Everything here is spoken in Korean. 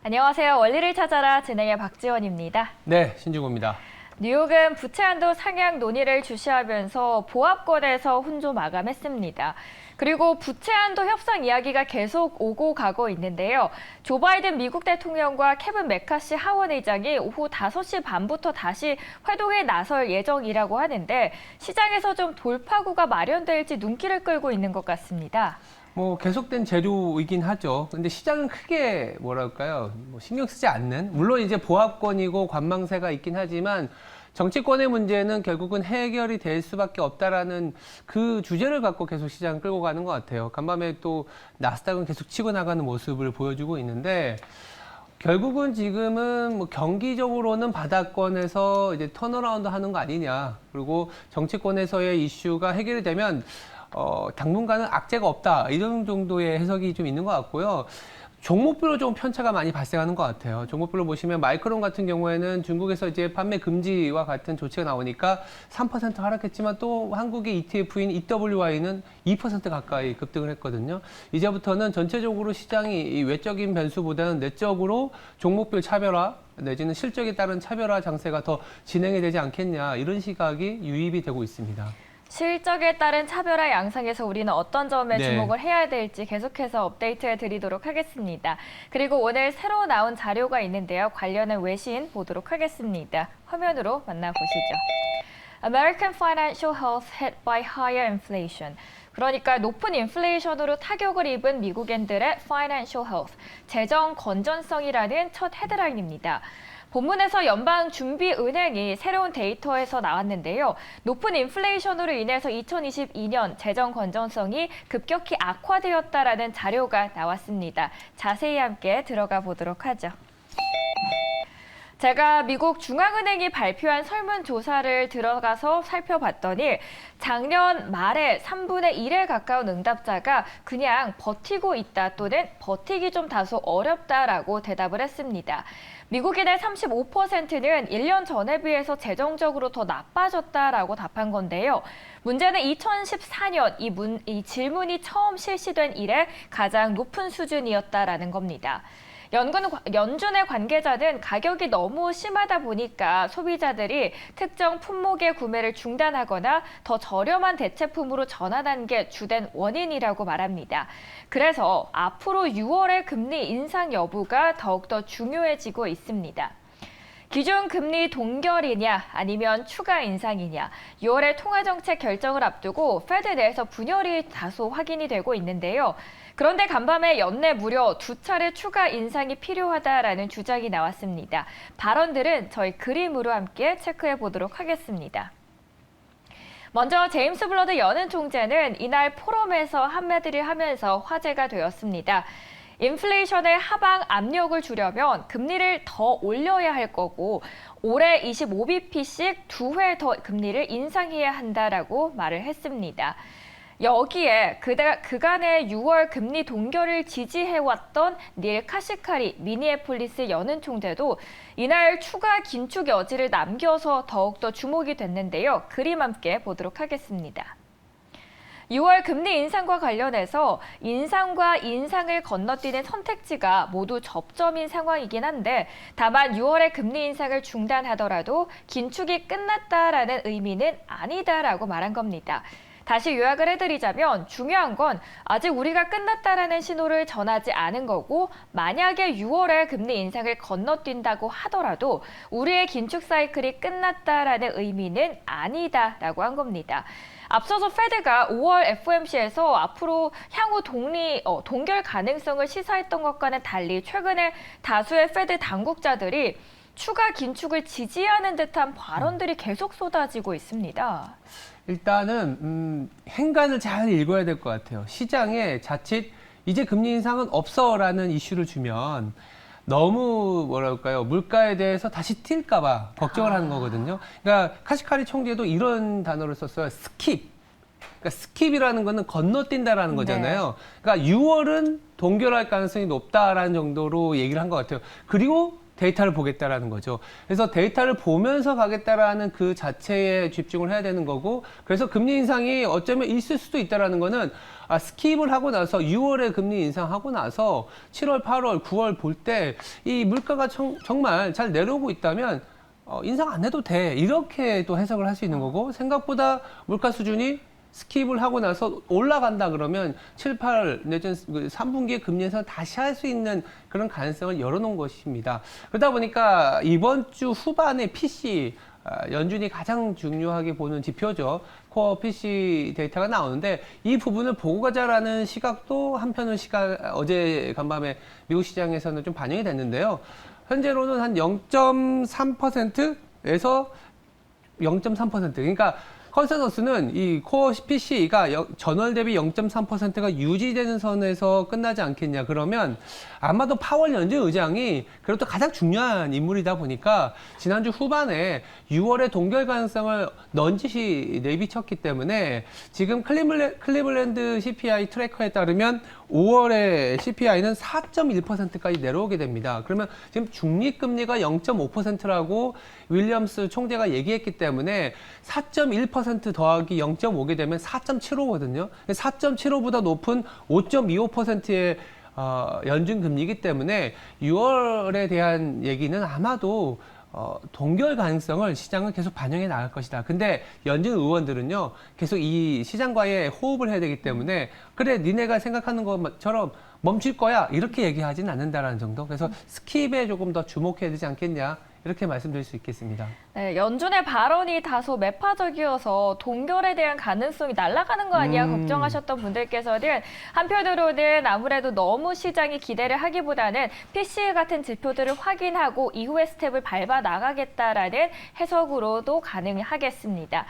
안녕하세요. 원리를 찾아라 진행의 박지원입니다. 네, 신중호입니다. 뉴욕은 부채 한도 상향 논의를 주시하면서 보합권에서 훈조 마감했습니다. 그리고 부채 한도 협상 이야기가 계속 오고 가고 있는데요. 조 바이든 미국 대통령과 케빈 메카시 하원 의장이 오후 5시 반부터 다시 회동에 나설 예정이라고 하는데 시장에서 좀 돌파구가 마련될지 눈길을 끌고 있는 것 같습니다. 계속된 재료이긴 하죠. 근데 시장은 크게 뭐랄까요? 신경 쓰지 않는, 물론 이제 보합권이고 관망세가 있긴 하지만 정치권의 문제는 결국은 해결이 될 수밖에 없다라는 그 주제를 갖고 계속 시장을 끌고 가는 것 같아요. 간밤에 또 나스닥은 계속 치고 나가는 모습을 보여주고 있는데 결국은 지금은 경기적으로는 바닥권에서 이제 턴어라운드 하는 거 아니냐. 그리고 정치권에서의 이슈가 해결이 되면 당분간은 악재가 없다. 이런 정도의 해석이 좀 있는 것 같고요. 종목별로 좀 편차가 많이 발생하는 것 같아요. 종목별로 보시면 마이크론 같은 경우에는 중국에서 이제 판매 금지와 같은 조치가 나오니까 3% 하락했지만 또 한국의 ETF인 EWY는 2% 가까이 급등을 했거든요. 이제부터는 전체적으로 시장이 이 외적인 변수보다는 내적으로 종목별 차별화 내지는 실적에 따른 차별화 장세가 더 진행이 되지 않겠냐 이런 시각이 유입이 되고 있습니다. 실적에 따른 차별화 양상에서 우리는 어떤 점에 네. 주목을 해야 될지 계속해서 업데이트해 드리도록 하겠습니다. 그리고 오늘 새로 나온 자료가 있는데요. 관련한 외신 보도록 하겠습니다. 화면으로 만나보시죠. American financial health hit by higher inflation. 그러니까 높은 인플레이션으로 타격을 입은 미국인들의 financial health, 재정 건전성이라는 첫 헤드라인입니다. 본문에서 연방준비은행이 새로운 데이터에서 나왔는데요. 높은 인플레이션으로 인해서 2022년 재정 건전성이 급격히 악화되었다라는 자료가 나왔습니다. 자세히 함께 들어가 보도록 하죠. 제가 미국 중앙은행이 발표한 설문조사를 들어가서 살펴봤더니 작년 말에 3분의 1에 가까운 응답자가 그냥 버티고 있다 또는 버티기 좀 다소 어렵다라고 대답을 했습니다. 미국인의 35%는 1년 전에 비해서 재정적으로 더 나빠졌다라고 답한 건데요. 문제는 2014년 이 질문이 처음 실시된 이래 가장 높은 수준이었다라는 겁니다. 연준의 관계자는 가격이 너무 심하다 보니까 소비자들이 특정 품목의 구매를 중단하거나 더 저렴한 대체품으로 전환한 게 주된 원인이라고 말합니다. 그래서 앞으로 6월의 금리 인상 여부가 더욱더 중요해지고 있습니다. 기준금리 동결이냐 아니면 추가 인상이냐 6월에 통화정책 결정을 앞두고 페드 내에서 분열이 다소 확인이 되고 있는데요. 그런데 간밤에 연내 무려 2차례 추가 인상이 필요하다라는 주장이 나왔습니다. 발언들은 저희 그림으로 함께 체크해 보도록 하겠습니다. 먼저 제임스 블러드 연은 총재는 이날 포럼에서 한마디를 하면서 화제가 되었습니다. 인플레이션의 하방 압력을 주려면 금리를 더 올려야 할 거고 올해 25bp씩 2회 더 금리를 인상해야 한다라고 말을 했습니다. 여기에 그간의 6월 금리 동결을 지지해왔던 닐 카시카리 미니애폴리스 연은 총재도 이날 추가 긴축 여지를 남겨서 더욱더 주목이 됐는데요. 그림 함께 보도록 하겠습니다. 6월 금리 인상과 관련해서 인상과 인상을 건너뛰는 선택지가 모두 접점인 상황이긴 한데 다만 6월에 금리 인상을 중단하더라도 긴축이 끝났다라는 의미는 아니다라고 말한 겁니다. 다시 요약을 해드리자면 중요한 건 아직 우리가 끝났다라는 신호를 전하지 않은 거고 만약에 6월에 금리 인상을 건너뛴다고 하더라도 우리의 긴축 사이클이 끝났다라는 의미는 아니다라고 한 겁니다. 앞서서 페드가 5월 FOMC에서 앞으로 향후 동결 가능성을 시사했던 것과는 달리 최근에 다수의 페드 당국자들이 추가 긴축을 지지하는 듯한 발언들이 계속 쏟아지고 있습니다. 일단은 행간을 잘 읽어야 될 것 같아요. 시장에 자칫 이제 금리 인상은 없어라는 이슈를 주면 너무 뭐랄까요 물가에 대해서 다시 튈까 봐 걱정을 하는 거거든요. 그러니까 카시카리 총재도 이런 단어를 썼어요. 스킵. 그러니까 스킵이라는 거는 건너뛴다라는 거잖아요. 네. 그러니까 6월은 동결할 가능성이 높다라는 정도로 얘기를 한 것 같아요. 그리고 데이터를 보겠다라는 거죠. 그래서 데이터를 보면서 가겠다라는 그 자체에 집중을 해야 되는 거고, 그래서 금리 인상이 어쩌면 있을 수도 있다라는 거는 스킵을 하고 나서 6월에 금리 인상하고 나서 7월, 8월, 9월 볼 때 이 물가가 정말 잘 내려오고 있다면 인상 안 해도 돼. 이렇게 또 해석을 할 수 있는 거고, 생각보다 물가 수준이 스킵을 하고 나서 올라간다 그러면 7, 8 내지는 3분기에 금리 인상을 다시 할 수 있는 그런 가능성을 열어놓은 것입니다. 그러다 보니까 이번 주 후반에 PC, 연준이 가장 중요하게 보는 지표죠. 코어 PC 데이터가 나오는데 이 부분을 보고 가자라는 시각도 한편은 어제 간밤에 미국 시장에서는 좀 반영이 됐는데요. 현재로는 한 0.3%에서 0.3%. 그러니까 컨센서스는 이 코어 PC가 전월 대비 0.3%가 유지되는 선에서 끝나지 않겠냐. 그러면 아마도 파월 연준 의장이 그래도 가장 중요한 인물이다 보니까 지난주 후반에 6월의 동결 가능성을 넌지시 내비쳤기 때문에 지금 클리블랜드 CPI 트래커에 따르면 5월에 CPI는 4.1%까지 내려오게 됩니다. 그러면 지금 중립금리가 0.5%라고 윌리엄스 총재가 얘기했기 때문에 4.1% 더하기 0.5게 되면 4.75거든요. 4.75보다 높은 5.25%의 연준 금리이기 때문에 6월에 대한 얘기는 아마도 동결 가능성을 시장은 계속 반영해 나갈 것이다. 근데 연준 의원들은요, 계속 이 시장과의 호흡을 해야 되기 때문에 그래, 니네가 생각하는 것처럼 멈출 거야. 이렇게 얘기하진 않는다라는 정도. 그래서 스킵에 조금 더 주목해야 되지 않겠냐. 이렇게 말씀드릴 수 있겠습니다. 네, 연준의 발언이 다소 매파적이어서 동결에 대한 가능성이 날아가는 거 아니야 걱정하셨던 분들께서는 한편으로는 아무래도 너무 시장이 기대를 하기보다는 PCE 같은 지표들을 확인하고 이후의 스텝을 밟아 나가겠다라는 해석으로도 가능하겠습니다.